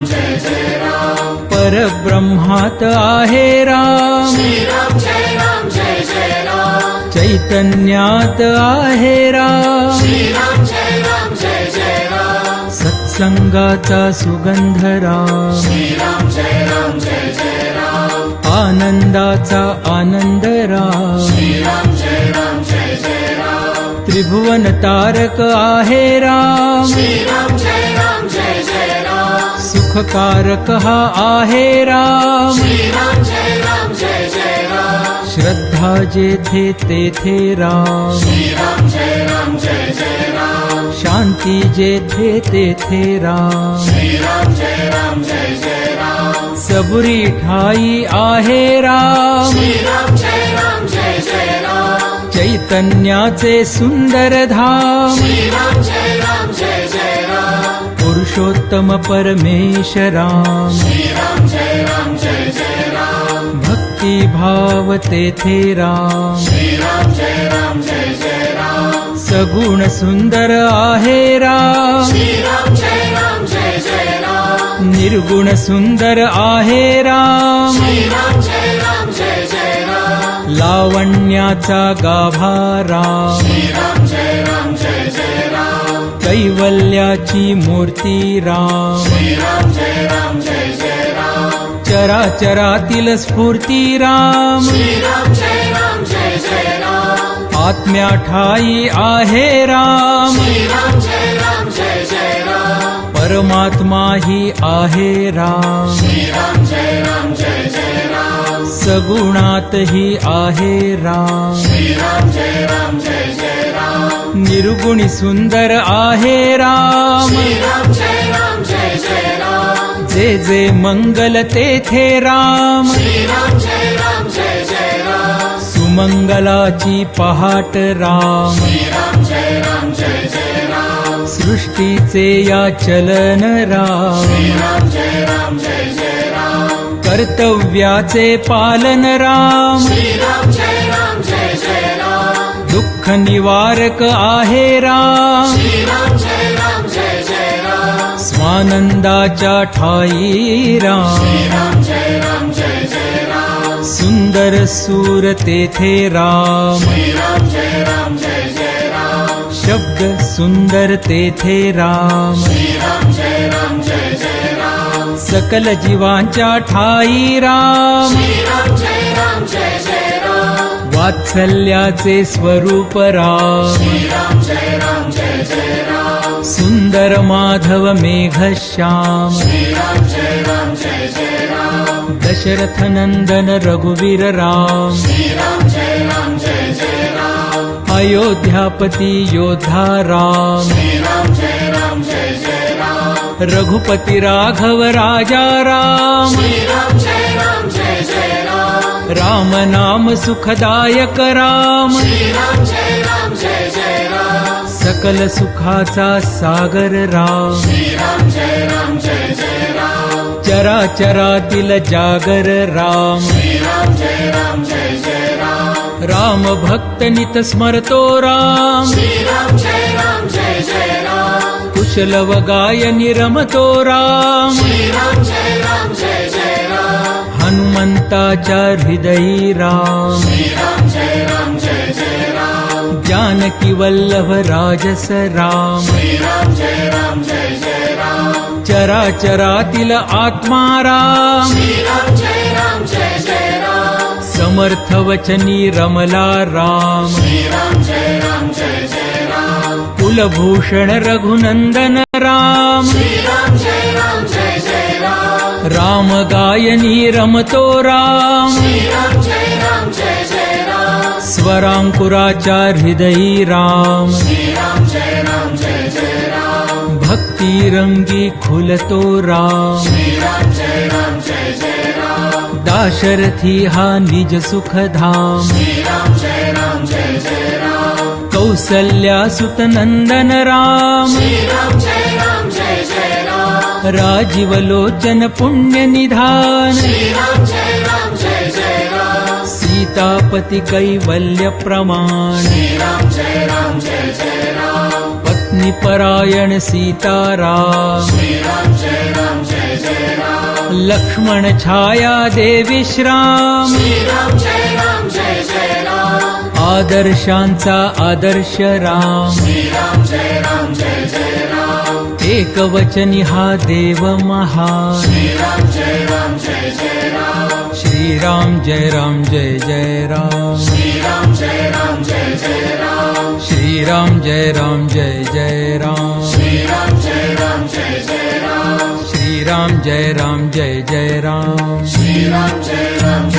जय जय राम परब्रह्मात आहे राम श्री राम जय जय राम चैतन्यात आहे राम जय जय राम सत्संगाचा सुगंध राम श्री राम जय जय राम आनंदाचा आनंद राम श्री राम जय जय राम त्रिभुवन तारक आहे राम श्री राम जय जय राम सुखकारक हा आहे राम श्री राम जय जय राम श्रद्धा जेथे तेथे राम श्री राम जय जय राम शांती जेथे तेथे राम श्री राम जय जय राम सबुरी ठाई आहे राम श्री राम जय जय राम चैतन्याचे सुंदर धाम श्री राम जय जय राम पुरुषोत्तम परमेश राम श्री राम जय जय राम भक्ती भाव तेथे राम श्री राम जय जय राम सगुण सुंदर आहे राम श्री राम जय जय राम निर्गुण सुंदर आहे राम श्री राम जय जय राम लावण्याचा गाभा राम श्री राम जय जय राम कैवल्याची मूर्ती राम श्री राम जय जय राम चराचरातील स्फूर्ती राम श्री राम जय जय राम आत्म्या ठाई आहे राम श्री राम जय जय राम परमात्मा ही आहे राम श्री राम जय जय राम सगुणात ही आहे राम श्री राम जय जय राम निर्गुणी सुंदर आहे राम श्री राम जय जय राम जे जे मंगल तेथे राम श्री राम जय जय राम सुमंगलाची पहाट राम श्री राम जय जय राम सृष्टीचे या चलन राम श्री राम जय जय राम कर्तव्याचे पालन राम श्री राम जय जय राम दुःख निवारक आहे राम श्री राम जय जय राम स्वानंदाच्या ठाई राम श्री राम जय जय राम सुंदर सूर तेथे राम श्री राम जय जय राम शब्द सुंदर तेथे राम श्री राम जय जय राम सकल जीवांच्या ठाई राम श्री राम जय जय राम वात्सल्याचे स्वरूप राम श्री राम जय जय राम सुंदर माधव मेघश्याम श्री राम जय जय राम दशरथ नंदन रघुवीर राम श्री राम जय जय राम अयोध्यापती योद्धा राम श्री राम जय जय राम रघुपती राघव राजा राम श्री राम जय जय राम राम नाम सुखदायक राम श्री राम जय जय राम सकल सुखाचा सागर राम श्री राम जय जय राम चराचरातील जागर राम श्री राम जय जय राम राम भक्त नित स्मरतो राम श्री राम जय जय राम कुशल व गायनी रमतो राम श्री राम जय जय राम हनुमंताच्या हृदयी राम श्री राम जय जय राम जानकी वल्लभ राजस राम श्री राम जय जय राम चराचरातील आत्मा राम श्री राम जय जय राम समर्थ वचनी रमला राम श्री राम जय जय राम कुलभूषण रघुनंदन राम श्री राम जय जय राम राम गायनी रमतो राम श्री राम जय जय राम स्वरांकुराच्या हृदयी राम श्री राम जय जय राम भक्ती रंगी खुलतो राम श्री राम जय जय राम दाशरथी हा निज सुखधाम श्री राम जय जय राम कौसल्या सुत नंदन राम श्री राम जय जय राम राजीव लोचन पुण्य निधान श्री राम जय जय राम सीतापती कैवल्य प्रमाण श्री राम जय जय राम पत्नी परायण सीताराम श्री राम जय जय लक्ष्मण छाया दे विश्राम श्रीराम जय राम जय जय राम आदर्शांचा आदर्श राम श्रीराम जय राम जय जय राम एकवचनी हा देव महान श्रीराम जय राम जय जय राम श्रीराम जय राम जय जय राम श्रीराम जय राम जय जय राम श्रीराम जय राम जय जय राम श्रीराम जय राम जय जय राम श्रीराम जय राम जय जय राम श्रीराम जय राम